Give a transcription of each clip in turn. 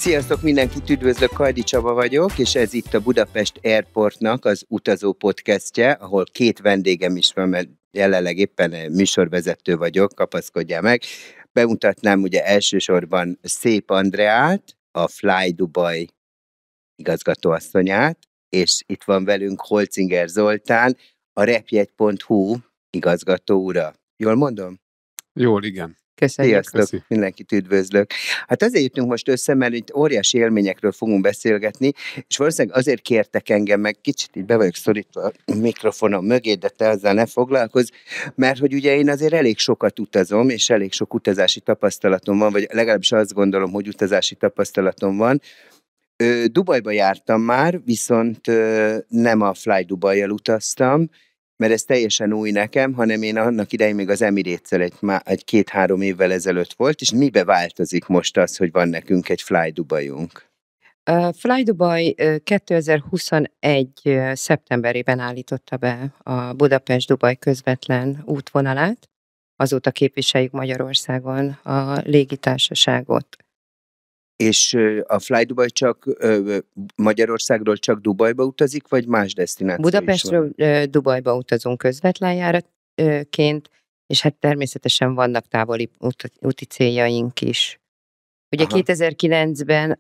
Sziasztok, mindenkit üdvözlök, Kajdi Csaba vagyok, és ez itt a Budapest Airportnak az utazó podcastje, ahol két vendégem is van, mert jelenleg éppen műsorvezető vagyok, kapaszkodjál meg. Bemutatnám ugye elsősorban Szép Andreát, a Fly Dubai igazgatóasszonyát, és itt van velünk Holcinger Zoltán, a repjegy.hu igazgató ura. Jól mondom? Jól, igen. Köszönjük. Sziasztok, mindenkit üdvözlök. Hát azért jutunk most össze, mert itt óriási élményekről fogunk beszélgetni, és valószínűleg azért kértek engem, meg kicsit így be vagyok szorítva a mikrofonom mögé, de te azzal ne foglalkozz, mert hogy ugye én azért elég sokat utazom, és elég sok utazási tapasztalatom van, vagy legalábbis azt gondolom, hogy utazási tapasztalatom van. Dubajba jártam már, viszont nem a Fly Dubai-jal utaztam, mert ez teljesen új nekem, hanem én annak idején még az Emirates-el egy 2-3 évvel ezelőtt volt, és mibe változik most az, hogy van nekünk egy Fly Dubai-unk? Fly Dubai 2021. szeptemberében állította be a Budapest-Dubai közvetlen útvonalát, azóta képviseljük Magyarországon a légitársaságot. És a Fly Dubai csak Magyarországról csak Dubajba utazik, vagy más desztináció Budapestről Dubajba utazunk közvetlen járatként, és hát természetesen vannak távoli úti céljaink is. Ugye 2009-ben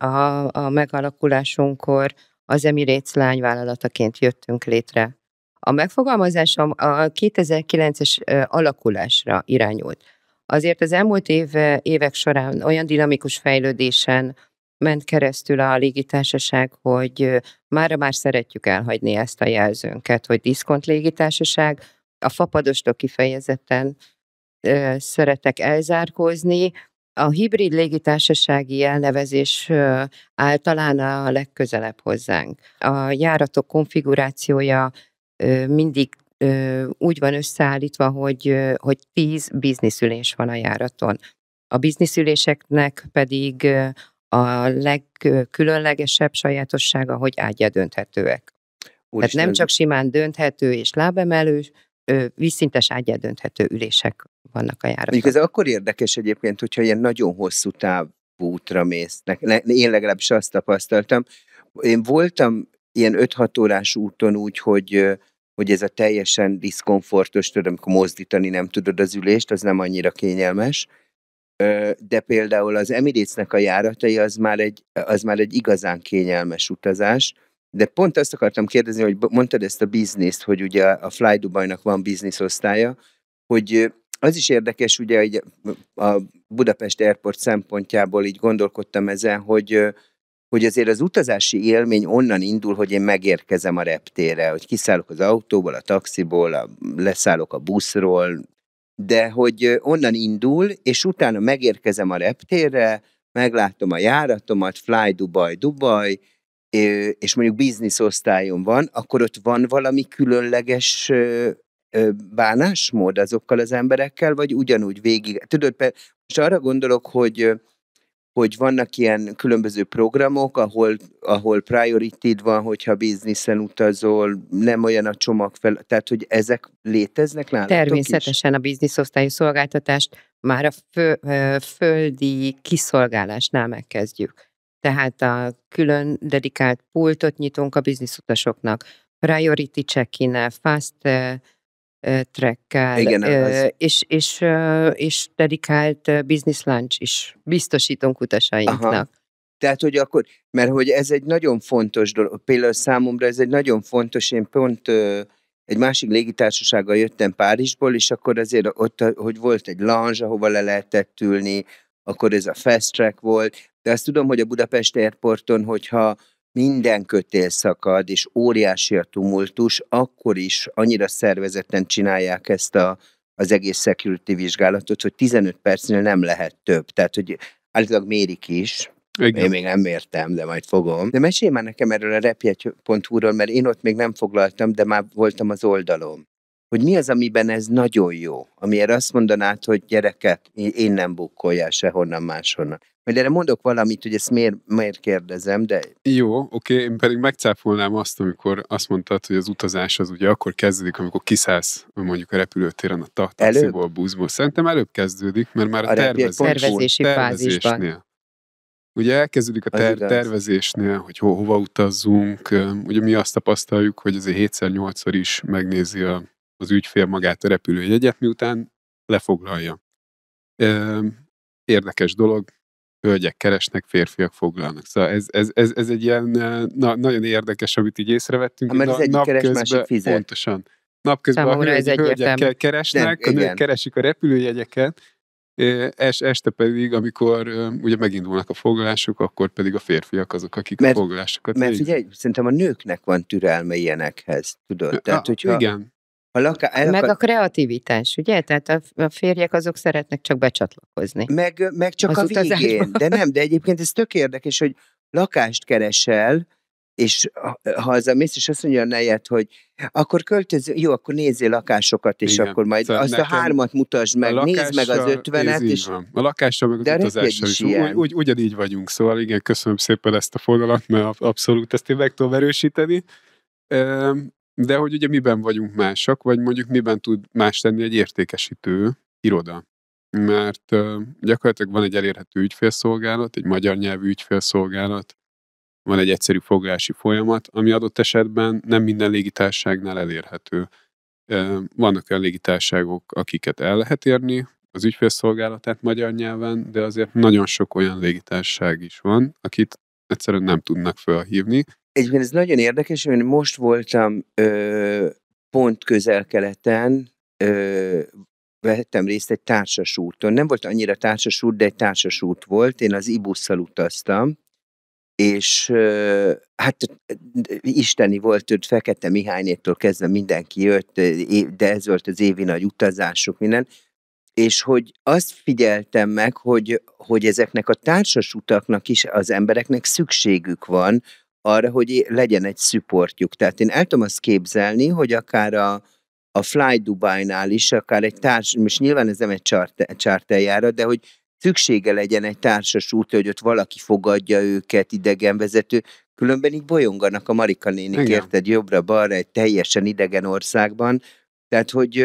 a megalakulásunkkor az Emirates lányvállalataként jöttünk létre. A megfogalmazásom a 2009-es alakulásra irányult. Azért az elmúlt évek során olyan dinamikus fejlődésen ment keresztül a légitársaság, hogy már szeretjük elhagyni ezt a jelzőnket, hogy diszkont légitársaság. A fapadostól kifejezetten szeretek elzárkózni. A hibrid légitársasági elnevezés általán a legközelebb hozzánk. A járatok konfigurációja mindig úgy van összeállítva, hogy 10 bizniszülés van a járaton. A bizniszüléseknek pedig a legkülönlegesebb sajátossága, hogy ágyadönthetőek. Tehát nem csak simán dönthető és lábemelő, vízszintes ágyadönthető ülések vannak a járaton. Mondjuk ez akkor érdekes egyébként, hogyha ilyen nagyon hosszú távú útra mész. Én legalábbis azt tapasztaltam. Én voltam ilyen 5-6 órás úton úgy, hogy ez a teljesen diszkomfortos, tudod, amikor mozdítani nem tudod az ülést, az nem annyira kényelmes. De például az Emirates-nek a járatai az már egy igazán kényelmes utazás. De pont azt akartam kérdezni, hogy mondtad ezt a bizniszt, hogy ugye a Fly Dubai-nak van biznisz osztálya, hogy az is érdekes, ugye a Budapest Airport szempontjából így gondolkodtam ezen, hogy azért az utazási élmény onnan indul, hogy én megérkezem a reptérre, hogy kiszállok az autóból, a taxiból, leszállok a buszról, de hogy onnan indul, és utána megérkezem a reptérre, meglátom a járatomat, Fly Dubai, és mondjuk business osztályon van, akkor ott van valami különleges bánásmód azokkal az emberekkel, vagy ugyanúgy végig? Tudod, most arra gondolok, hogy vannak ilyen különböző programok, ahol priority-d van, hogyha bizniszen utazol, nem olyan a csomag fel, tehát hogy ezek léteznek nálatok Természetesen is? A bizniszosztályú szolgáltatást már a földi kiszolgálásnál megkezdjük. Tehát a külön dedikált pultot nyitunk a bizniszutasoknak, priority check-innel, fast trackkel, és dedikált business lunch is biztosítunk utasainknak. Aha. Tehát, hogy akkor, mert hogy ez egy nagyon fontos dolog, például számomra ez egy nagyon fontos, én pont egy másik légitársasággal jöttem Párizsból, és akkor azért ott, hogy volt egy lounge, ahova le lehetett ülni, akkor ez a fast track volt, de azt tudom, hogy a Budapest Airporton, hogyha minden kötél szakad, és óriási a tumultus, akkor is annyira szervezetten csinálják ezt az egész security vizsgálatot, hogy 15 percnél nem lehet több. Tehát, hogy állítólag mérik is. Igen. Én még nem mértem, de majd fogom. De mesélj már nekem erről a repjegy.hu-ról, mert én ott még nem foglaltam, de már voltam az oldalon. Hogy mi az, amiben ez nagyon jó? Amiért azt mondanád, hogy gyerekek, én nem bukkoljál sehonnan máshonnan. Majd erre mondok valamit, hogy ezt miért kérdezem, de... Jó, oké, én pedig megcáfolnám azt, amikor azt mondtad, hogy az utazás az ugye akkor kezdődik, amikor kiszállsz mondjuk a repülőtéren a taxiból, buszból. Szerintem előbb kezdődik, mert már a tervezési fázisban. ugye elkezdődik a tervezésnél, hogy hova utazzunk, ugye mi azt tapasztaljuk, hogy azért 7-8-szor is megnézi az ügyfél magát a repülőjegyet, miután lefoglalja. Érdekes dolog, hölgyek keresnek, férfiak foglalnak. Szóval ez egy ilyen nagyon érdekes, amit így észrevettünk. Mert az egyik keres, másik fizet. Pontosan. Napközben a hölgyek keresnek, a nők keresik a repülőjegyeket, este pedig, amikor ugye megindulnak a foglalások, akkor pedig a férfiak azok, akik a foglalásokat Mert figyelj, szerintem a nőknek van türelme ilyenekhez, tudod? Tehát, hogyha igen. Meg a kreativitás, ugye? Tehát a férjek azok szeretnek csak becsatlakozni. Meg csak a végén. De egyébként ez tök érdekes, hogy lakást keresel, és ha hazamész, és azt mondja a nejed, hogy akkor költöző, jó, akkor nézzél lakásokat, és igen, akkor majd szóval azt a 3-at mutasd meg, nézd meg az 50-et. És a lakással, meg az utazással is ugyanígy vagyunk, szóval igen, köszönöm szépen ezt a fonalat, mert abszolút ezt én meg tudom erősíteni. De hogy ugye miben vagyunk másak, vagy mondjuk miben tud más tenni egy értékesítő iroda. Mert gyakorlatilag van egy elérhető ügyfélszolgálat, egy magyar nyelvű ügyfélszolgálat, van egy egyszerű foglalási folyamat, ami adott esetben nem minden légitársaságnál elérhető. Vannak olyan légitársaságok, akiket el lehet érni, az ügyfélszolgálatát magyar nyelven, de azért nagyon sok olyan légitársaság is van, akit egyszerűen nem tudnak felhívni. Egyébként ez nagyon érdekes, mert most voltam pont Közel-Keleten, vettem részt egy társasúton. Nem volt annyira társasút, de egy társasút volt. Én az ibusszal utaztam, és hát isteni volt, őt Fekete Mihálynétól kezdve mindenki jött, de ez volt az évi nagy utazások, minden. És hogy azt figyeltem meg, hogy ezeknek a társasutaknak is az embereknek szükségük van arra, hogy legyen egy supportjuk. Tehát én el tudom azt képzelni, hogy akár a Fly Dubai-nál is, akár egy most nyilván ez nem egy charterjárat, de hogy szüksége legyen egy társasút, hogy ott valaki fogadja őket, idegenvezető, különben így bolyonganak a Marika nénik, érted, jobbra-balra, egy teljesen idegen országban. Tehát, hogy...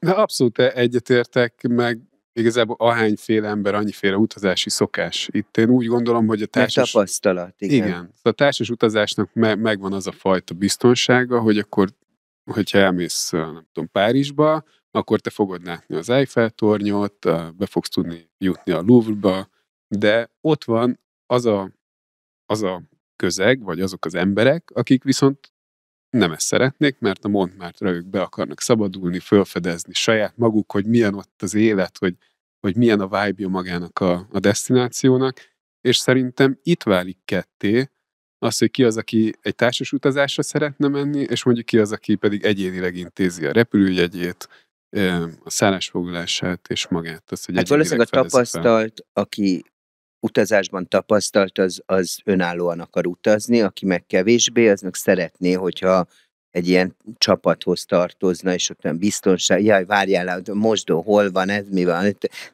Abszolút egyetértek, meg igazából ahányféle ember, annyiféle utazási szokás. Itt én úgy gondolom, hogy a társas... tapasztalat, igen. Igen. A társas utazásnak megvan az a fajta biztonsága, hogy akkor, hogyha elmész, nem tudom, Párizsba, akkor te fogod látni az Eiffel-tornyot, be fogsz tudni jutni a Louvre-ba, de ott van az a közeg, vagy azok az emberek, akik viszont nem ezt szeretnék, mert a Montmartre ők be akarnak szabadulni, felfedezni saját maguk, hogy milyen ott az élet, hogy milyen a vibe-ja magának a desztinációnak, és szerintem itt válik ketté az, hogy ki az, aki egy társas utazásra szeretne menni, és mondjuk ki az, aki pedig egyénileg intézi a repülőjegyét, a szállásfoglalását és magát. Az, hogy hát valószínűleg a tapasztalt, aki utazásban tapasztalt, az önállóan akar utazni, aki meg kevésbé, az meg szeretné, hogyha egy ilyen csapathoz tartozna, és ott nem biztonság, jaj, várjál, mosdó, hol van, ez mi van?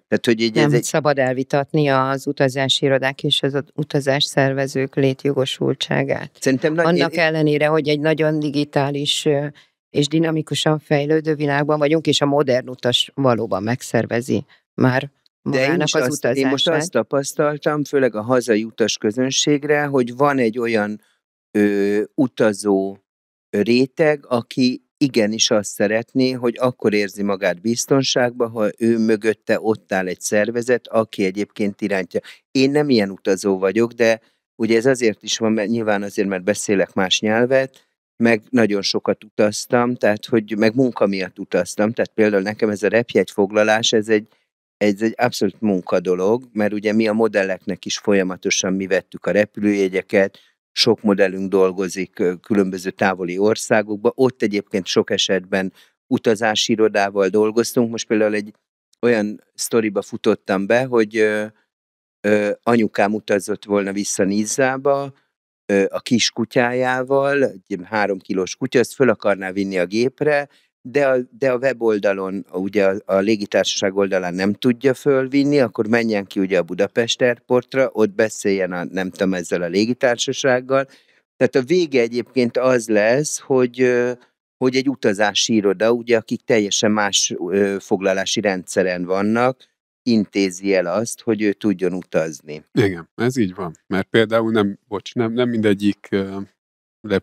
Tehát, hogy így nem szabad elvitatni az utazási irodák és az utazás szervezők létjogosultságát. Szerintem annak ellenére, hogy egy nagyon digitális és dinamikusan fejlődő világban vagyunk, és a modern utas valóban megszervezi már magának az utazását. Én most azt tapasztaltam, főleg a hazai utas közönségre, hogy van egy olyan utazó réteg, aki igenis azt szeretné, hogy akkor érzi magát biztonságban, ha ő mögötte ott áll egy szervezet, aki egyébként irányítja. Én nem ilyen utazó vagyok, de ugye ez azért is van, mert nyilván azért, mert beszélek más nyelvet, meg nagyon sokat utaztam, tehát hogy meg munka miatt utaztam, tehát például nekem ez a repjegyfoglalás, ez egy abszolút munkadolog, mert ugye mi a modelleknek is folyamatosan mi vettük a repülőjegyeket, sok modellünk dolgozik különböző távoli országokban, ott egyébként sok esetben utazási irodával dolgoztunk, most például egy olyan sztoriba futottam be, hogy anyukám utazott volna vissza Nizzába, a kis kutyájával, egy 3 kilós kutya, azt föl akarná vinni a gépre, de a weboldalon, ugye a légitársaság oldalán nem tudja fölvinni, akkor menjen ki ugye a Budapest Airportra, ott beszéljen nem tudom, ezzel a légitársasággal. Tehát a vége egyébként az lesz, hogy egy utazási iroda, ugye, akik teljesen más foglalási rendszeren vannak, intézi el azt, hogy ő tudjon utazni. Igen, ez így van. Mert például nem mindegyik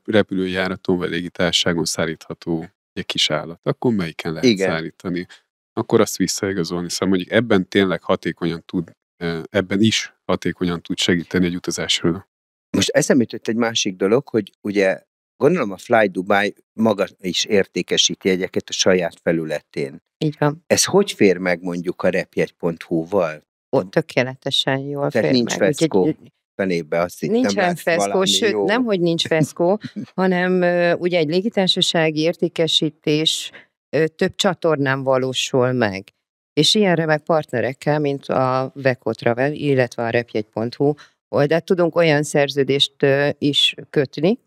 repülőjáraton vagy légitársaságon szállítható egy kis állat. Akkor melyiken lehet Igen. szállítani? Akkor azt visszaigazolni. Szóval mondjuk ebben tényleg ebben is hatékonyan tud segíteni egy utazásról. Most eszembe jutott egy másik dolog, hogy ugye gondolom a Fly Dubai maga is értékesíti jegyeket a saját felületén. Így van. Ez hogy fér meg mondjuk a repjegy.hu-val? Ott tökéletesen jól Tehát fér nincs meg. feszkó fenébe, azt hittem, Nincsen lesz feszkó, valami sőt, jó. nem, hogy nincs feszkó, hanem ugye egy légitársasági értékesítés több csatornán valósul meg. És ilyenre meg partnerekkel, mint a Veco Travel, illetve a repjegy.hu oldalt tudunk olyan szerződést is kötni,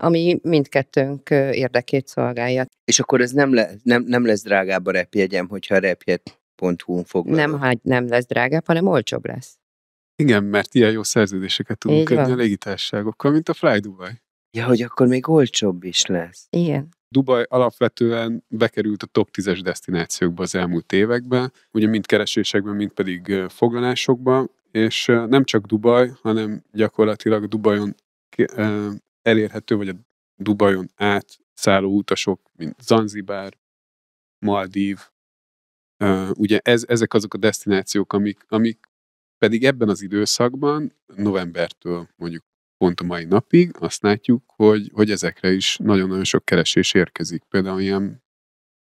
ami mindkettőnk érdekét szolgálja. És akkor ez nem lesz drágább a repjegyem, hogyha a repjegy.hu-n foglalok. Nem lesz drágább, hanem olcsóbb lesz. Igen, mert ilyen jó szerződéseket tudunk Így kötni van. a légitársaságokkal, mint a Fly Dubai. Ja, hogy akkor még olcsóbb is lesz. Igen. Dubaj alapvetően bekerült a top 10-es desztinációkba az elmúlt években, ugye mind keresésekben, mind pedig foglalásokban, és nem csak Dubaj, hanem gyakorlatilag Dubajon elérhető, vagy a Dubajon átszálló utasok, mint Zanzibár, Maldív, ugye ezek azok a desztinációk, amik pedig ebben az időszakban, novembertől mondjuk pont a mai napig, azt látjuk, hogy ezekre is nagyon-nagyon sok keresés érkezik. Például ilyen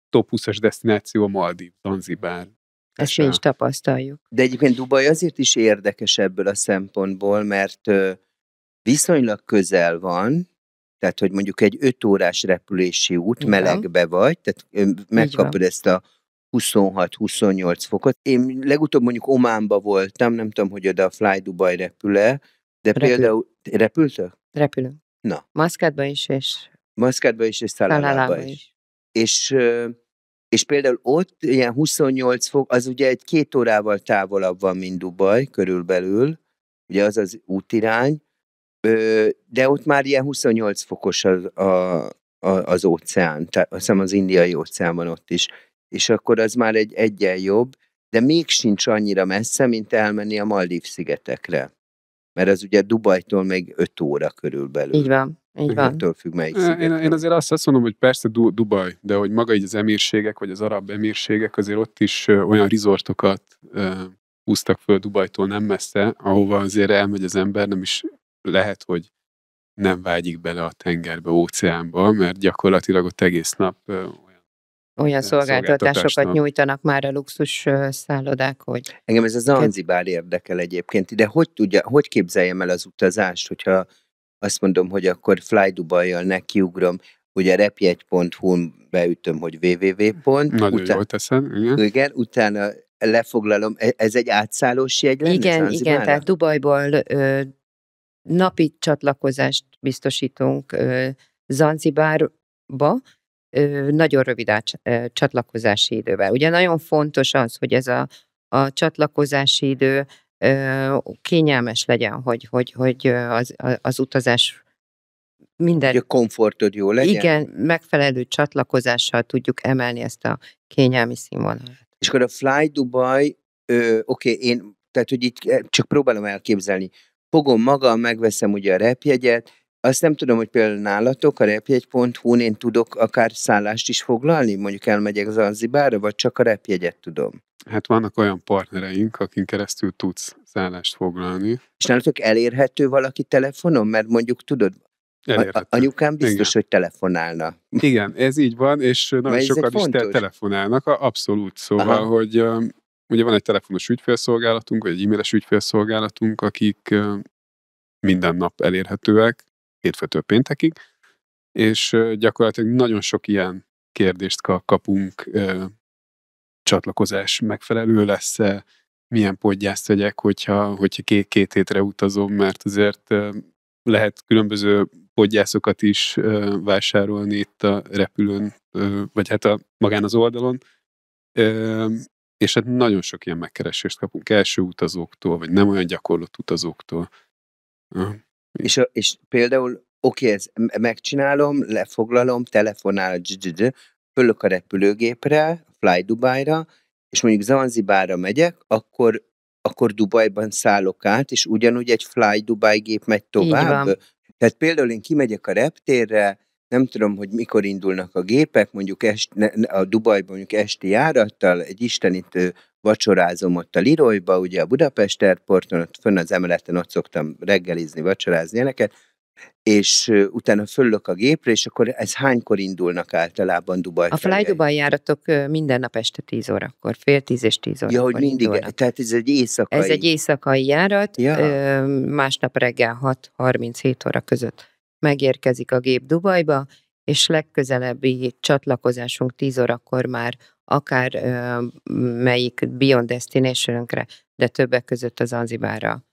top 20-as desztináció a Maldív, Zanzibár. Ezt mi is tapasztaljuk. De egyébként Dubaj azért is érdekes ebből a szempontból, mert viszonylag közel van, tehát hogy mondjuk egy 5 órás repülési út, Igen. melegbe vagy, tehát megkapod ezt a 26-28 fokot. Én legutóbb mondjuk Ománba voltam, nem tudom, hogy oda a Fly Dubai repül-e, de például... Repültök? Repülünk. Na. Maszkátba is, és Maszkátba is, és Salalába is. És például ott ilyen 28 fok, az ugye egy 2 órával távolabb van, mint Dubaj, körülbelül, ugye az az útirány, de ott már ilyen 28 fokos az óceán, tehát azt hiszem az Indiai óceán van ott is, és akkor az már egy egyen jobb, de még sincs annyira messze, mint elmenni a Maldív-szigetekre. Mert az ugye Dubajtól még 5 óra körülbelül. így van. Így van. Ettől függ, melyik szigetre. Én azért azt mondom, hogy persze Dubaj, de hogy maga így az emírségek, vagy az arab emírségek, azért ott is olyan resortokat húztak föl Dubajtól nem messze, ahova azért elmegy az ember, nem is lehet, hogy nem vágyik bele a tengerbe, óceánba, mert gyakorlatilag ott egész nap olyan szolgáltatásokat szolgáltatásnak. nyújtanak már a luxus szállodák, hogy... Engem ez a Zanzibár érdekel egyébként, de hogy képzeljem el az utazást, hogyha azt mondom, hogy akkor Fly Dubai-jal nekiugrom, hogy a repjegy.hu-n beütöm, hogy www. Nagyon jól teszed, igen. Igen, utána lefoglalom, ez egy átszállós jegy lenne Igen, tehát Dubajból napi csatlakozást biztosítunk Zanzibárba, nagyon rövid csatlakozási idővel. Ugye nagyon fontos az, hogy ez a csatlakozási idő kényelmes legyen, hogy az utazás minden... Hogy a komfortod jó legyen? Igen, megfelelő csatlakozással tudjuk emelni ezt a kényelmi színvonalat. És akkor a Fly Dubai, én, tehát hogy itt csak próbálom elképzelni, fogom magam, megveszem ugye a repjegyet, azt nem tudom, hogy például nálatok a repjegy.hu-n én tudok akár szállást is foglalni, mondjuk elmegyek az Zanzibárra, vagy csak a repjegyet tudom? Hát vannak olyan partnereink, akin keresztül tudsz szállást foglalni. És nálatok elérhető valaki telefonon? Mert mondjuk tudod, anyukám biztos, hogy telefonálna. Igen, ez így van, és nagyon sokan is telefonálnak, abszolút. Szóval, hogy ugye van egy telefonos ügyfélszolgálatunk, vagy egy e-mailes ügyfélszolgálatunk, akik minden nap elérhetőek, hétfőtől péntekig, és gyakorlatilag nagyon sok ilyen kérdést kapunk, csatlakozás megfelelő lesz-e, milyen podgyászt vegyek, hogyha két hétre utazom, mert azért lehet különböző podgyászokat is vásárolni itt a repülőn, vagy hát magán az oldalon, és hát nagyon sok ilyen megkeresést kapunk első utazóktól, vagy nem olyan gyakorlott utazóktól. És például, ezt megcsinálom, lefoglalom, telefonál, fölök a repülőgépre, Fly Dubai-ra, és mondjuk Zanzibárra megyek, akkor Dubajban szállok át, és ugyanúgy egy Fly Dubai gép megy Így tovább. van. Tehát például én kimegyek a reptérre, nem tudom, hogy mikor indulnak a gépek, mondjuk a Dubajban mondjuk esti járattal, egy istenit vacsorázom ott a Liroyba, ugye a Budapest Airporton, ott fönn az emeleten ott szoktam reggelizni, vacsorázni ilyeneket, és utána föllök a gépre, és akkor ez hánykor indulnak általában Dubaj A felé? Fly Dubai járatok minden nap este 10 órakor, fél 10 és 10 Ja, hogy órakor mindig, indulnak. tehát ez egy éjszakai. Ez egy éjszakai járat, Ja. másnap reggel 6-37 óra között megérkezik a gép Dubajba, és legközelebbi csatlakozásunk 10 órakor már akár melyik Beyond Destination-önkre, de többek között az Zanzibárra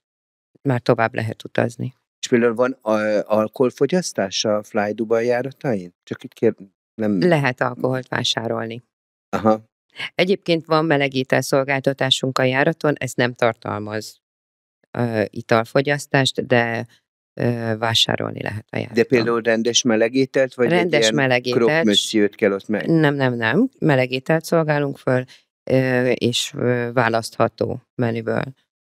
már tovább lehet utazni. És például van alkoholfogyasztás a Fly Dubai járatain? Csak itt nem... Lehet alkoholt vásárolni. Aha. Egyébként van melegételszolgáltatásunk a járaton, ez nem tartalmaz italfogyasztást, de vásárolni lehet a járaton. De például rendes melegételt, vagy rendes egy ilyen melegételt, krokmössziőt kell ott meg? Nem. Melegételt szolgálunk föl, és választható menüből.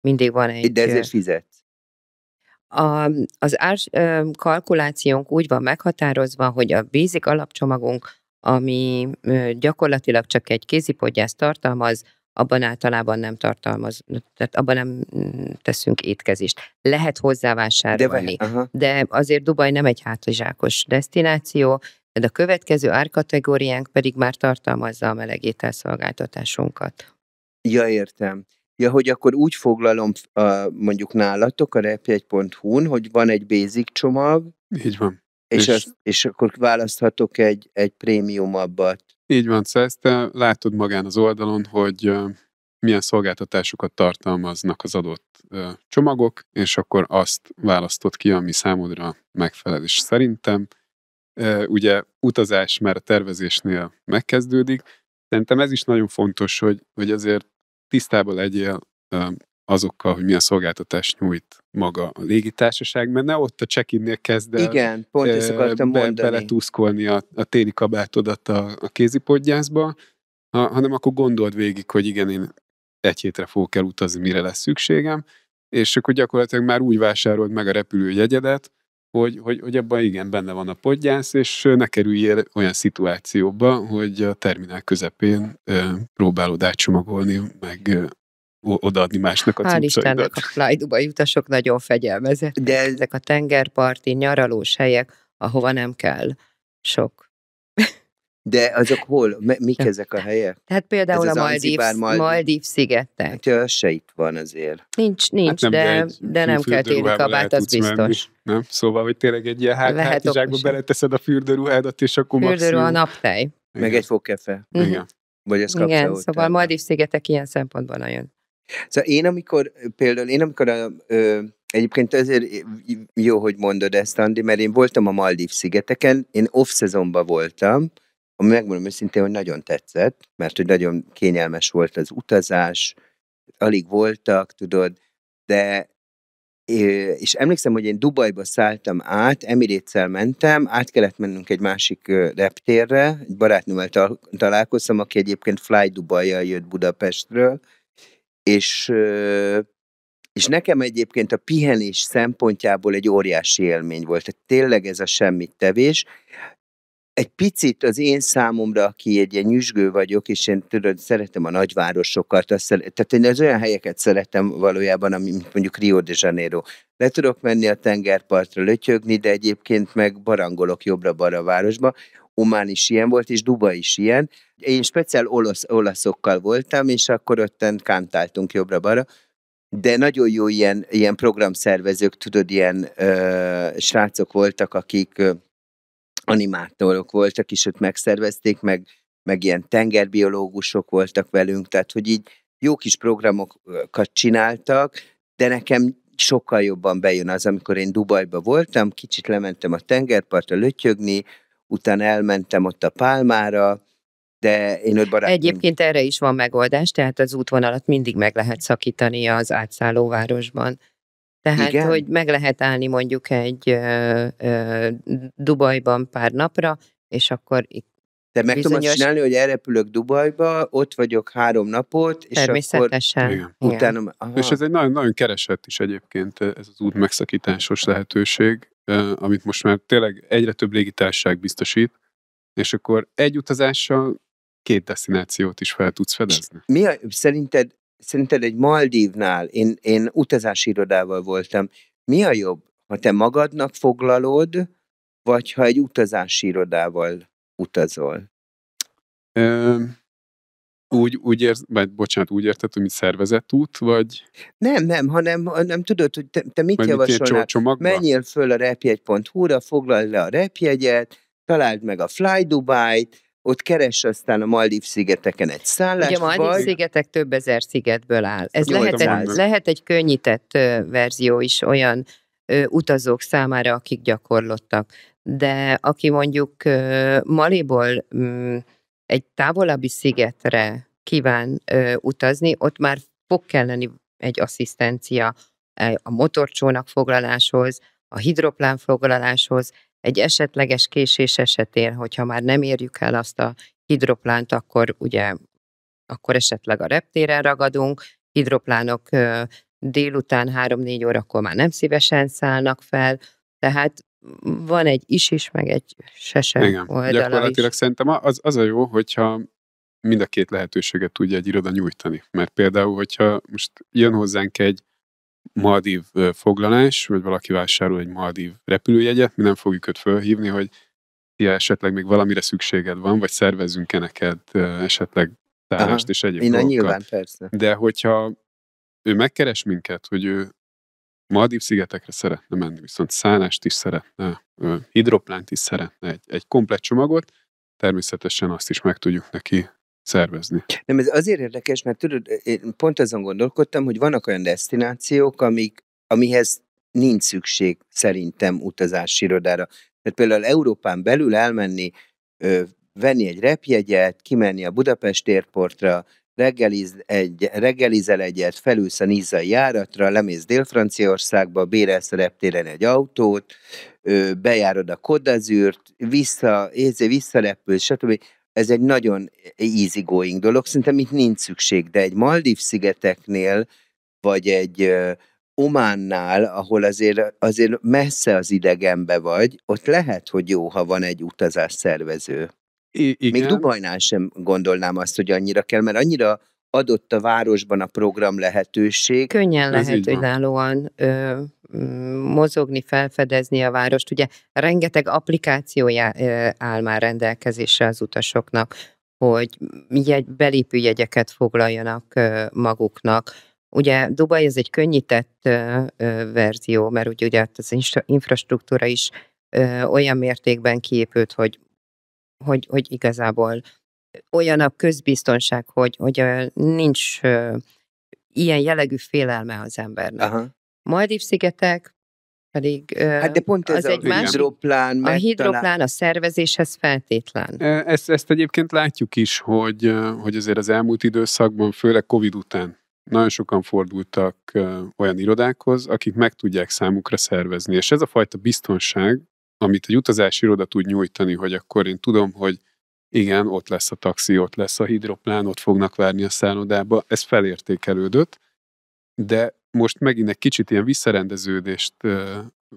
Mindig van egy... De ezért fizetsz? Az kalkulációnk úgy van meghatározva, hogy a basic alapcsomagunk, ami gyakorlatilag csak egy kézipodgyászt tartalmaz, abban általában nem tartalmaz, tehát abban nem teszünk étkezést. Lehet hozzá vásárolni, de azért Dubaj nem egy hátizsákos desztináció, de a következő árkategóriánk pedig már tartalmazza a melegételszolgáltatásunkat. Ja, értem. Ja, hogy akkor úgy foglalom mondjuk nálatok a repjegy.hu-n, hogy van egy basic csomag. Így van. És akkor választhatok egy prémiumabbat. Így van, szóval ezt te látod magán az oldalon, hogy milyen szolgáltatásokat tartalmaznak az adott csomagok, és akkor azt választod ki, ami számodra megfelel. És szerintem ugye utazás már a tervezésnél megkezdődik. Szerintem ez is nagyon fontos, hogy azért tisztában legyél azokkal, hogy milyen szolgáltatást nyújt maga a légitársaság, mert ne ott a check-innél kezd el igen, pont ezt akartam mondani. Beletuszkolni a téli kabátodat a kézipodgyászba, hanem akkor gondold végig, hogy igen, én egy hétre fogok elutazni, mire lesz szükségem, és akkor gyakorlatilag már úgy vásárold meg a repülőjegyedet, hogy abban igen, benne van a podgyász, és ne kerüljél olyan szituációba, hogy a terminál közepén próbálod átcsomagolni, meg odaadni másnak a cuccaidat. Hál' Istennek a Fly Dubai utasok nagyon fegyelmezettek. De ezek a tengerparti, nyaralós helyek, ahova nem kell sok. De azok hol? Mik ezek a helyek? Tehát például a Maldív szigetek. Hát az se itt van azért. Nincs, hát de nem kell téli kabát, az biztos. Menni, nem? Szóval, hogy tényleg egy ilyen hátizsákba beleteszed a fürdőruhádat, és akkor fürdőruha a naptej. Meg egy fogkefe. Igen. Vagy ezt kapsz igen, szóval Maldív szigetek ilyen szempontból nagyon. Szóval én amikor egyébként azért jó, hogy mondod ezt, Andi, mert én voltam a Maldív szigeteken, én off-szezonban voltam, ami megmondom őszintén, hogy nagyon tetszett, mert hogy nagyon kényelmes volt az utazás, alig voltak, tudod, de és emlékszem, hogy én Dubajba szálltam át, Emirates-el mentem, át kellett mennünk egy másik reptérre, egy barátnőmmel találkoztam, aki egyébként Fly Dubai-jal jött Budapestről, és nekem egyébként a pihenés szempontjából egy óriási élmény volt. Tehát tényleg ez a semmit tevés. Egy picit az én számomra, aki egy ilyen nyüzsgő vagyok, és én tudod, szeretem a nagyvárosokat, tehát én az olyan helyeket szeretem valójában, mint mondjuk Rio de Janeiro. Le tudok menni a tengerpartra lötyögni, de egyébként meg barangolok jobbra-balra a városba. Omán is ilyen volt, és Dubaj is ilyen. Én speciál olaszokkal voltam, és akkor otten kántáltunk jobbra-balra. De nagyon jó ilyen programszervezők, tudod, ilyen srácok voltak, akik animátorok voltak, és ott megszervezték, meg ilyen tengerbiológusok voltak velünk, tehát hogy így jó kis programokat csináltak, de nekem sokkal jobban bejön az, amikor én Dubajba voltam, kicsit lementem a tengerpartra lötyögni, utána elmentem ott a Pálmára, de én ott Egyébként erre is van megoldás, tehát az útvonalat mindig meg lehet szakítani az átszállóvárosban. Tehát, igen? Hogy meg lehet állni mondjuk egy Dubajban pár napra, és akkor Tehát meg tudom azt bizonyos csinálni, hogy elrepülök Dubajba, ott vagyok 3 napot, és akkor természetesen. Igen. Igen. utána... És ez Aha. egy nagyon keresett is egyébként ez az út megszakításos lehetőség, amit most már tényleg egyre több légitársaság biztosít, és akkor egy utazással 2 desztinációt is fel tudsz fedezni. Szerinted egy Maldívnál, én utazási irodával voltam, mi a jobb, ha te magadnak foglalod, vagy ha egy utazási irodával utazol? Ö, úgy érted, hogy mint szervezett út, vagy Nem, hanem tudod, hogy te mit vagy mit ilyen javasolnál? csomagba? Menjél föl a repjegy.hu-ra, foglalj le a repjegyet, találd meg a Fly Dubai-t, ott keress aztán a Maldív-szigeteken egy Ugye szállást, a Maldív-szigetek több ezer szigetből áll. Ez 800. lehet egy könnyített verzió is olyan utazók számára, akik gyakorlottak. De aki mondjuk Maliból egy távolabbi szigetre kíván utazni, ott már fog kelleni egy asszisztencia a motorcsónak foglaláshoz, a hidroplán foglaláshoz, egy esetleges késés esetén, hogyha már nem érjük el azt a hidroplánt, akkor esetleg a reptéren ragadunk, hidroplánok délután 3-4 órakor már nem szívesen szállnak fel, tehát van egy is, meg egy sese Igen, oldala gyakorlatilag is. szerintem az a jó, hogyha mind a 2 lehetőséget tudja egy iroda nyújtani. Mert például, hogyha most jön hozzánk egy Maldív foglalás, vagy valaki vásárol egy Maldív repülőjegyet, mi nem fogjuk őt fölhívni, hogy esetleg még valamire szükséged van, vagy szervezzünk-e neked esetleg szállást és egyéb dolgokat. Nyilván, persze. De hogyha ő megkeres minket, hogy ő Maldív-szigetekre szeretne menni, viszont szállást is szeretne, hidroplánt is szeretne, egy komplett csomagot, természetesen azt is meg tudjuk neki szervezni. Nem, ez azért érdekes, mert tudod, én pont azon gondolkodtam, hogy vannak olyan desztinációk, amihez nincs szükség szerintem utazási irodára. Tehát például Európán belül elmenni, venni egy repjegyet, kimenni a Budapest Airportra, reggelizel egyet, felülsz a nizzai járatra, lemész Dél-Franciaországba, bérelsz a reptéren egy autót, bejárod a Côte d'Azurt, visszarepülsz, stb. Ez egy nagyon easygoing dolog, szerintem itt nincs szükség, de egy Maldív-szigeteknél, vagy egy Ománnál, ahol azért messze az idegenbe vagy, ott lehet, hogy jó, ha van egy utazásszervező. Igen. Még Dubajnál sem gondolnám azt, hogy annyira kell, mert annyira adott a városban a program lehetőség. Könnyen Ez lehet így van. önállóan mozogni, felfedezni a várost. Ugye rengeteg applikációja áll már rendelkezésre az utasoknak, hogy belépőjegyeket foglaljanak maguknak. Ugye Dubaj ez egy könnyített verzió, mert ugye az infrastruktúra is olyan mértékben kiépült, hogy igazából olyan a közbiztonság, hogy nincs ilyen jellegű félelme az embernek. Aha. Maldív-szigetek pedig Hát de pont ez az egy másik. hidroplán, A hidroplán a szervezéshez feltétlen. Ezt egyébként látjuk is, hogy azért az elmúlt időszakban, főleg Covid után nagyon sokan fordultak olyan irodákhoz, akik meg tudják számukra szervezni. És ez a fajta biztonság, amit egy utazási iroda tud nyújtani, hogy akkor én tudom, hogy igen, ott lesz a taxi, ott lesz a hidroplán, ott fognak várni a szállodába, ez felértékelődött, de most megint egy kicsit ilyen visszarendeződést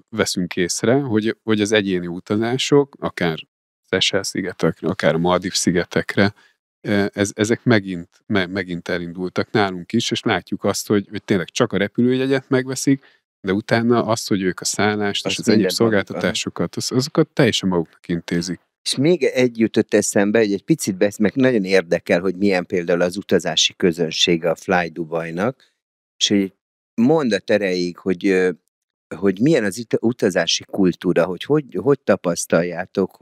veszünk észre, hogy az egyéni utazások, akár Seychelles-szigetekre, akár a Maldív-szigetekre, ezek megint elindultak nálunk is, és látjuk azt, hogy tényleg csak a repülőjegyet megveszik, de utána azt, hogy ők a szállást és az egyéb szolgáltatásokat, azokat teljesen maguknak intézik. És még egy jutott eszembe, hogy egy picit meg nagyon érdekel, hogy milyen például az utazási közönsége a Fly Dubainak, és hogy mondat erejéig, hogy milyen az utazási kultúra, hogy tapasztaljátok,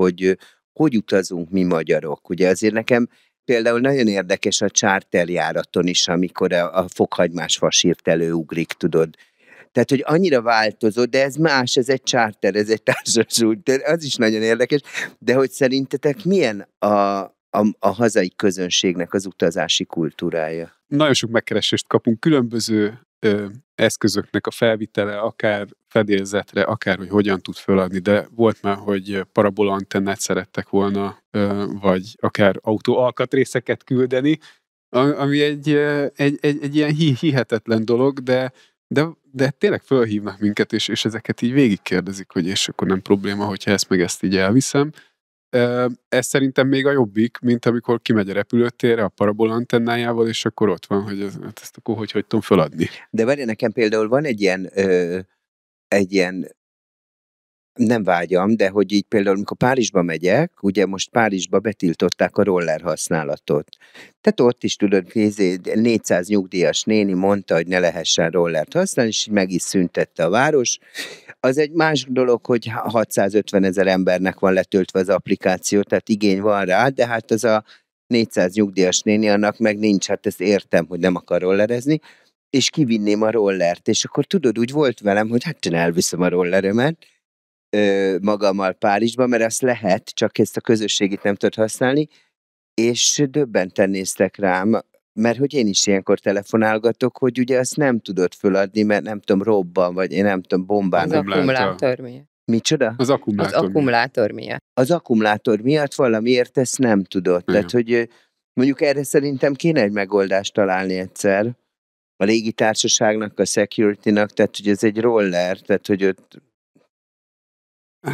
hogy utazunk mi magyarok. Ugye azért nekem például nagyon érdekes a charterjáraton is, amikor a fokhagymás fasírt előugrik, tudod. Tehát, hogy annyira változó, de ez más, ez egy charter, ez egy társasút, az is nagyon érdekes, de hogy szerintetek milyen a hazai közönségnek az utazási kultúrája? Nagyon sok megkeresést kapunk különböző eszközöknek a felvitele, akár fedélzetre, akár hogy hogyan tud föladni, de volt már, hogy parabola antennát szerettek volna, vagy akár autó alkatrészeket küldeni, ami egy ilyen hihetetlen dolog, de tényleg fölhívnak minket, és ezeket így végigkérdezik, hogy és akkor nem probléma, hogyha ezt így elviszem. Ez szerintem még a jobbik, mint amikor kimegy a repülőtérre a parabola antennájával, és akkor ott van, hogy ezt akkor hogy tudom föladni. De várj, nekem például van egy ilyen nem vágyam, de hogy így például, amikor Párizsba megyek, ugye most Párizsba betiltották a roller használatot. Tehát ott is tudod, 400 nyugdíjas néni mondta, hogy ne lehessen rollert használni, és meg is szüntette a város. Az egy más dolog, hogy 650 000 embernek van letöltve az applikáció, tehát igény van rá, de hát az a 400 nyugdíjas néni, annak meg nincs, hát ezt értem, hogy nem akar rollerezni, és kivinném a rollert, és akkor tudod, úgy volt velem, hogy hát én elviszem a rolleremet, magammal Párizsba, mert azt lehet, csak ezt a közösségit nem tudod használni, és döbbenten néztek rám, mert hogy én is ilyenkor telefonálgatok, hogy ugye azt nem tudod föladni, mert nem tudom, robban, vagy én nem tudom, bombán. Az akkumulátor miatt. Micsoda? Az akkumulátor miatt. Az akkumulátor miatt valamiért ezt nem tudod. Igen. Tehát, hogy mondjuk erre szerintem kéne egy megoldást találni egyszer. A légitársaságnak, a security-nak, tehát hogy ez egy roller, tehát hogy ott...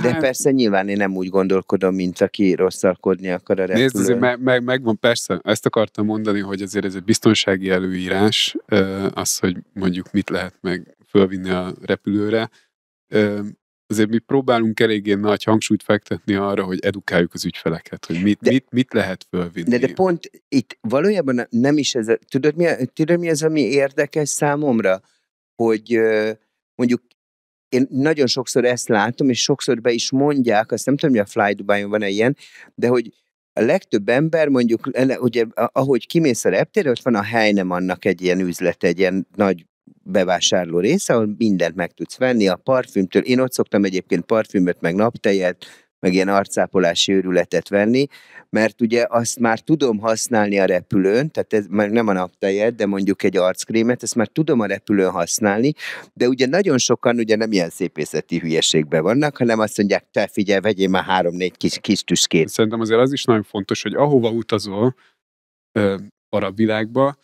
De persze nyilván én nem úgy gondolkodom, mint aki rosszalkodni akar a repülőn. Nézd, azért megvan, persze, ezt akartam mondani, hogy azért ez egy biztonsági előírás, az, hogy mondjuk mit lehet meg fölvinni a repülőre. Azért mi próbálunk eléggé nagy hangsúlyt fektetni arra, hogy edukáljuk az ügyfeleket, hogy mit lehet fölvinni. De pont itt valójában nem is ez, tudod mi az, ami érdekes számomra? Hogy mondjuk én nagyon sokszor ezt látom, és sokszor be is mondják, azt nem tudom, hogy a Fly Dubai-on van-e ilyen, de hogy a legtöbb ember mondjuk, ugye, ahogy kimész a reptérre, ott van a Heinemannak egy ilyen üzlet, egy ilyen nagy bevásárló része, ahol mindent meg tudsz venni, a parfümtől. Én ott szoktam egyébként parfümöt, meg naptejet, meg ilyen arcápolási őrületet venni, mert ugye azt már tudom használni a repülőn, tehát ez már nem a naptejet, de mondjuk egy arckrémet, ezt már tudom a repülőn használni, de ugye nagyon sokan ugye nem ilyen szépészeti hülyeségben vannak, hanem azt mondják, te figyelj, vegyél már 3-4 kis tüskét. Szerintem azért az is nagyon fontos, hogy ahova utazol arab világba,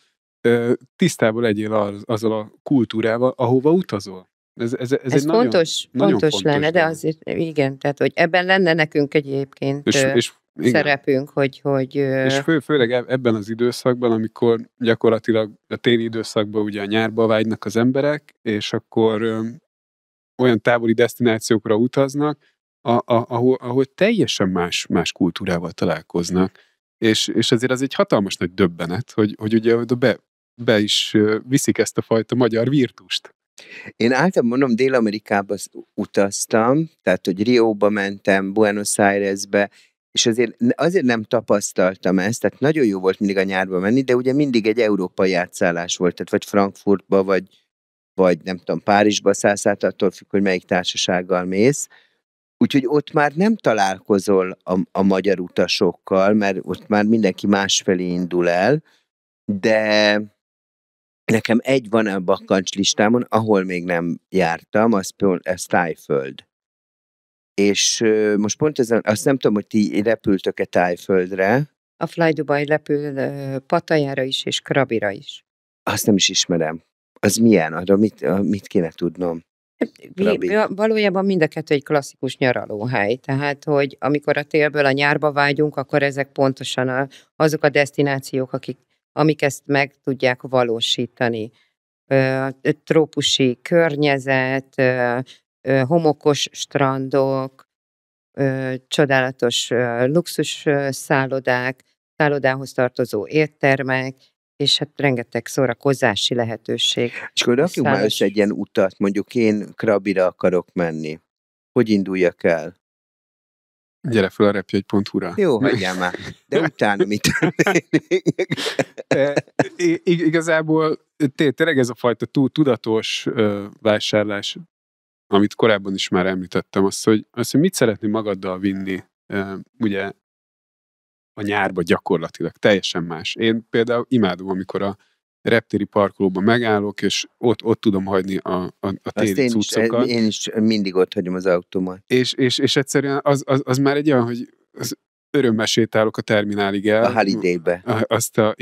tisztában legyél azzal a kultúrával, ahova utazol. Ez egy fontos lenne, de azért igen, tehát hogy ebben lenne nekünk egyébként és szerepünk, hogy... És főleg ebben az időszakban, amikor gyakorlatilag a téli időszakban ugye a nyárba vágynak az emberek, és akkor olyan távoli desztinációkra utaznak, ahol teljesen más kultúrával találkoznak. És azért az egy hatalmas nagy döbbenet, hogy ugye be is viszik ezt a fajta magyar virtust. Én általában mondom, Dél-Amerikába utaztam, tehát, hogy Rióba mentem, Buenos Airesbe, és azért nem tapasztaltam ezt, tehát nagyon jó volt mindig a nyárba menni, de ugye mindig egy európai átszállás volt, tehát vagy Frankfurtba, vagy nem tudom, Párizsba szállsz át, attól függ, hogy melyik társasággal mész. Úgyhogy ott már nem találkozol a magyar utasokkal, mert ott már mindenki másfelé indul el, de nekem egy van a bakkancslistámon, ahol még nem jártam, az Tájföld. És most pont ezen, azt nem tudom, hogy ti repültök-e Tájföldre. A Fly Dubai repül Pattajára is, és Krabira is. Azt nem is ismerem. Az milyen? Arra mit kéne tudnom? Valójában mind a kettő egy klasszikus nyaralóhely. Tehát, hogy amikor a télből a nyárba vágyunk, akkor ezek pontosan azok a desztinációk, amik ezt meg tudják valósítani. Trópusi környezet, homokos strandok, csodálatos luxus szállodák, szállodához tartozó éttermek, és hát rengeteg szórakozási lehetőség. És akkor rakjunk már össze egy ilyen utat, mondjuk én Krabira akarok menni. Hogy induljak el? Gyere fel a repjegy.hu-ra. Jó, hagyjál már. De utána mit? Igazából tényleg ez a fajta tudatos vásárlás, amit korábban is már említettem, az, hogy mit szeretnél magaddal vinni, ugye a nyárba gyakorlatilag teljesen más. Én például imádom, amikor reptéri parkolóban megállok, és ott tudom hagyni a téli cuccokat. Én is mindig ott hagyom az autómat. És egyszerűen az már egy olyan, hogy örömmel sétálok a terminálig el. A Holiday-be. Azt a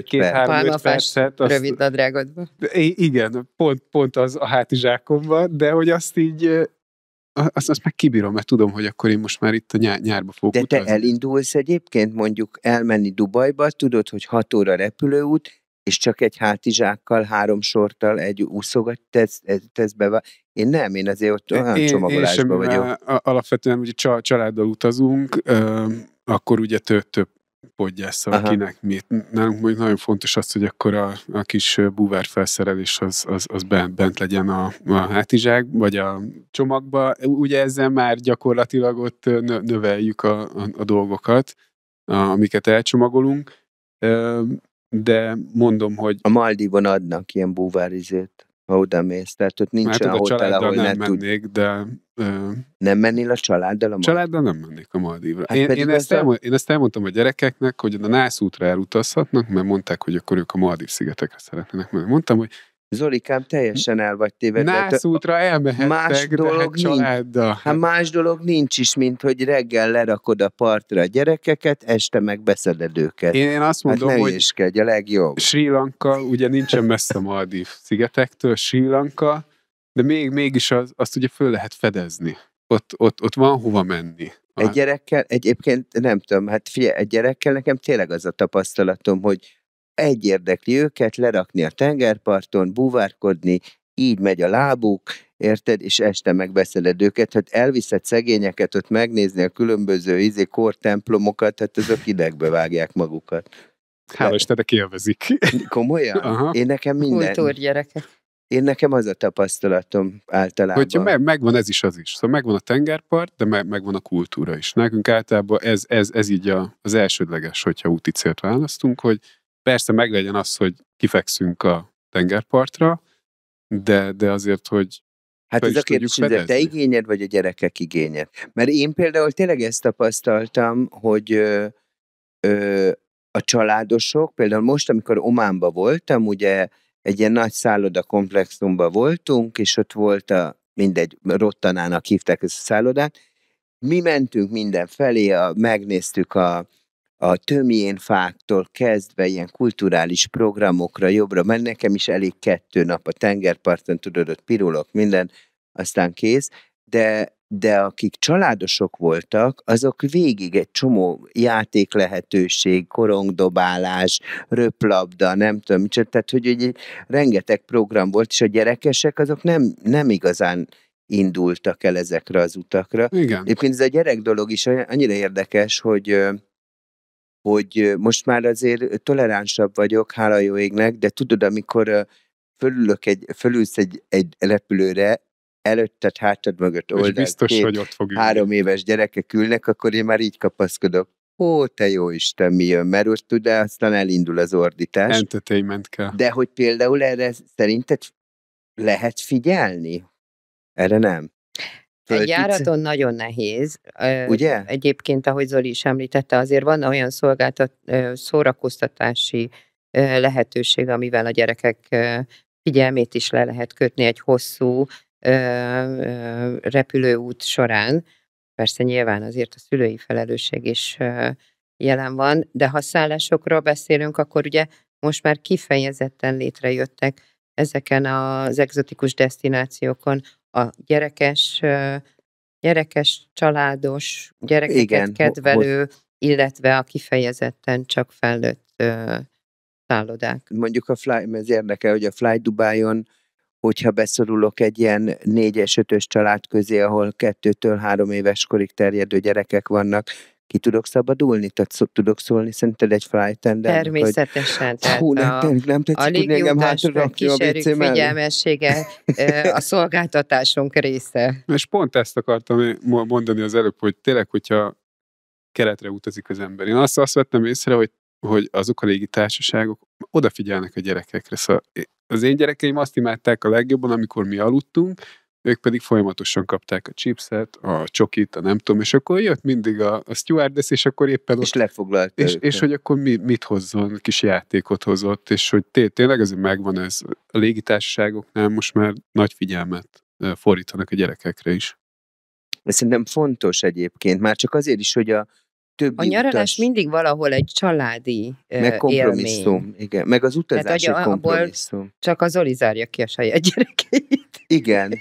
két-három-öt percet. Rövid nadrágodba. Igen, pont az a hátizsákomban, de hogy azt így azt meg kibírom, mert tudom, hogy akkor én most már itt a nyárba fogok De te utazni. elindulsz egyébként mondjuk elmenni Dubajba, tudod, hogy 6 óra repülőút, és csak egy hátizsákkal, 3 sorttal egy úszogat tesz be. Én nem, én azért ott olyan csomagolásban vagyok. Alapvetően ugye családdal utazunk, akkor ugye több podgyásszal, akinek mit. Nálunk mondjuk nagyon fontos az, hogy akkor a kis búvárfelszerelés az bent legyen a hátizsák, vagy a csomagba. Ugye ezzel már gyakorlatilag ott növeljük a dolgokat, amiket elcsomagolunk, de mondom, hogy... A Maldivon adnak ilyen búvárizét, ha oda mész, tehát ott nincs olyan hotel, ahol nem mennék, de... Nem mennél a családdal a Családdal nem mennék a Maldívra. Hát én ezt elmondtam a gyerekeknek, hogy a NASZ útra elutazhatnak, mert mondták, hogy akkor ők a Maldív szigetekre szeretnének menni. Mondtam, hogy Zolikám, teljesen el vagy tévedve. NASZ útra elmehettek, de hát családdal. Hát más dolog nincs is, mint hogy reggel lerakod a partra a gyerekeket, este meg beszeded őket. Én azt mondom, hát hogy iskedj, a legjobb. Sri Lanka, ugye nincsen messze a Maldív szigetektől, Sri Lanka, de mégis azt ugye föl lehet fedezni. Ott van hova menni. Egy gyerekkel, egyébként nem tudom, hát figyelj, egy gyerekkel nekem tényleg az a tapasztalatom, hogy egy érdekli őket, lerakni a tengerparton, búvárkodni, így megy a lábuk, érted, és este megbeszéled őket, hogy elviszed szegényeket ott megnézni a különböző kortemplomokat, hát azok idegbe vágják magukat. Hála Istennek élvezik. Komolyan? Aha. Én nekem minden... Kultúrgyerekek. Én nekem az a tapasztalatom általában. Hogyha megvan ez is, az is. Szóval megvan a tengerpart, de megvan a kultúra is. Nekünk általában ez így az elsődleges, hogyha úti célt választunk, hogy persze meglegyen az, hogy kifekszünk a tengerpartra, de azért, hogy hát ez a kérdés, hogy te igényed, vagy a gyerekek igényed? Mert én például tényleg ezt tapasztaltam, hogy a családosok, például most, amikor Ománban voltam, ugye egy ilyen nagy szállodakomplexumban voltunk, és ott volt Rottanának hívták ezt a szállodát. Mi mentünk mindenfelé, megnéztük a tömjénfáktól kezdve ilyen kulturális programokra, jobbra, mert nekem is elég 2 nap a tengerparton, tudod, ott pirulok, minden, aztán kész, de akik családosok voltak, azok végig egy csomó játék lehetőség, korongdobálás, röplabda, nem tudom, tehát hogy rengeteg program volt, és a gyerekesek azok nem igazán indultak el ezekre az utakra. Igen. Egyébként ez a gyerek dolog is annyira érdekes, hogy most már azért toleránsabb vagyok, hála jó égnek, de tudod, amikor fölülsz egy repülőre, előtted, hátad mögött oldalt, biztos, hogy ott fog 3 éves gyerekek ülnek, akkor én már így kapaszkodok. Ó, te jó Isten, mi jön? Mert ott de aztán elindul az ordítás. Entertainment kell. De hogy például erre szerinted lehet figyelni? Erre nem? Egy járaton nagyon nehéz. Ugye? Egyébként, ahogy Zoli is említette, azért van olyan szórakoztatási lehetőség, amivel a gyerekek figyelmét is le lehet kötni egy hosszú repülőút során. Persze nyilván azért a szülői felelősség is jelen van, de ha szállásokról beszélünk, akkor ugye most már kifejezetten létrejöttek ezeken az egzotikus desztinációkon a gyerekes, családos, gyerekeket Igen, kedvelő, illetve a kifejezetten csak felnőtt szállodák. Mondjuk ez érdekel, hogy a Fly Dubai-on, hogyha beszorulok egy ilyen 4-es, 5-ös család közé, ahol 2-től 3 éves korig terjedő gyerekek vannak, ki tudok szabadulni? Tehát tudok szólni szerinted egy flytendernek? Természetesen. Hú, nem tetszik, hogy engem hátra rakja a WC mellé. Figyelmessége a szolgáltatásunk része. És pont ezt akartam mondani az előbb, hogy tényleg, hogyha keletre utazik az ember. Én azt vettem észre, hogy azok a légitársaságok odafigyelnek a gyerekekre. Szóval az én gyerekeim azt imádták a legjobban, amikor mi aludtunk, ők pedig folyamatosan kapták a chipset, a csokit, a nem tudom, és akkor jött mindig a stewardess, és akkor éppen És lefoglalta és hogy akkor mit hozzon, kis játékot hozott, és hogy tényleg ez megvan ez. A légitársaságoknál most már nagy figyelmet fordítanak a gyerekekre is. Szerintem fontos egyébként, már csak azért is, hogy a többi A nyaralás utas, mindig valahol egy családi meg kompromisszum, élmény. igen, meg az utazási Tehát, hogy abból kompromisszum. Csak az Zoli zárja ki a saját gyerekeit. Igen.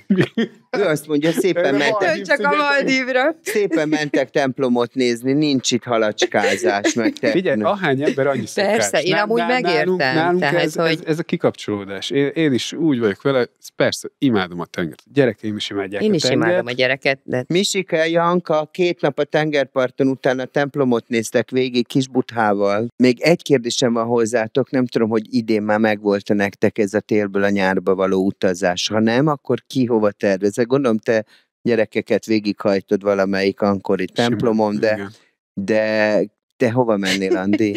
Ő azt mondja, Ő csak a Maldívra. szépen mentek templomot nézni, nincs itt halacskázás, meg Figyelj, ahány ember, annyi szokás. Persze, én amúgy megértem. Nálunk Tehát, hogy... ez a kikapcsolódás. Én is úgy vagyok vele, persze, imádom a tengert. A gyerekeim is imádják Én a is tengert. imádom a gyereket, de Misike, Janka 2 nap a tengerparton utána templomot néztek végig Kisbuthával. Még egy kérdésem van hozzátok, nem tudom, hogy idén már megvolt nektek ez a télből a nyárba való utazás. Ha nem, akkor ki hova tervezek? Gondolom, te gyerekeket végighajtod valamelyik ankori templomon, de te hova mennél, Andi?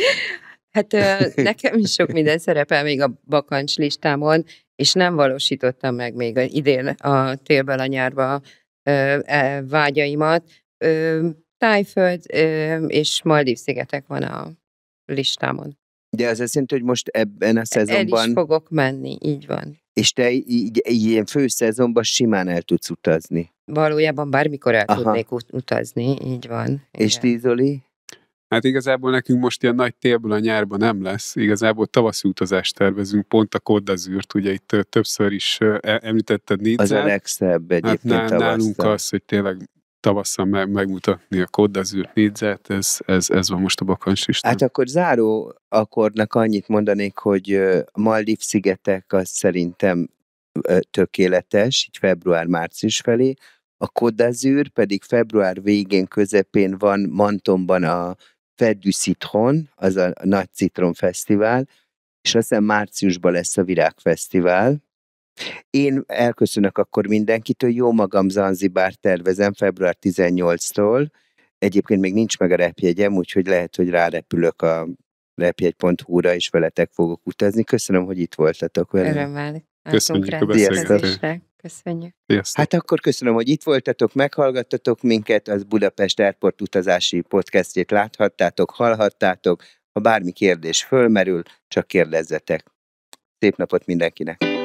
hát nekem is sok minden szerepel még a bakancs listámon, és nem valósítottam meg még idén a télből a nyárba vágyaimat. Tájföld és Maldív-szigetek van a listámon. De az azt jelenti, hogy most ebben a El szezonban, is fogok menni, így van. és te így ilyen főszezonban simán el tudsz utazni. Valójában bármikor el Aha. tudnék utazni, így van. És Igen. ti, Zoli? Hát igazából nekünk most ilyen nagy télből a nyárban nem lesz. Igazából tavaszi utazást tervezünk, pont a Côte d'Azurt, ugye itt többször is említetted Az Nizzát. a legszebb egyébként Hát nálunk tavasszal. az, hogy tényleg tavasszal megmutatni a Côte d'Azurt Nizzát, ez van most a bakancslistán. Hát akkor záró akkornak annyit mondanék, hogy a Maldív-szigetek az szerintem tökéletes, így február-március felé, a Côte d'Azur pedig február végén, közepén van Mentonban a Fête du Citron, az a nagy citromfesztivál, és aztán márciusban lesz a Virágfesztivál. Én elköszönök akkor mindenkitől, jó magam Zanzibár tervezem február 18-tól, egyébként még nincs meg a repjegyem, úgyhogy lehet, hogy rárepülök a repjegy.hu-ra, és veletek fogok utazni. Köszönöm, hogy itt voltatok velem. Örömmel. Köszönjük álltunk a beszélgetést. rendelkezésre. Köszönjük. Sziasztok. Hát akkor köszönöm, hogy itt voltatok, meghallgattatok minket, az Budapest Airport utazási podcastjét láthattátok, hallhattátok. Ha bármi kérdés fölmerül, csak kérdezzetek. Szép napot mindenkinek!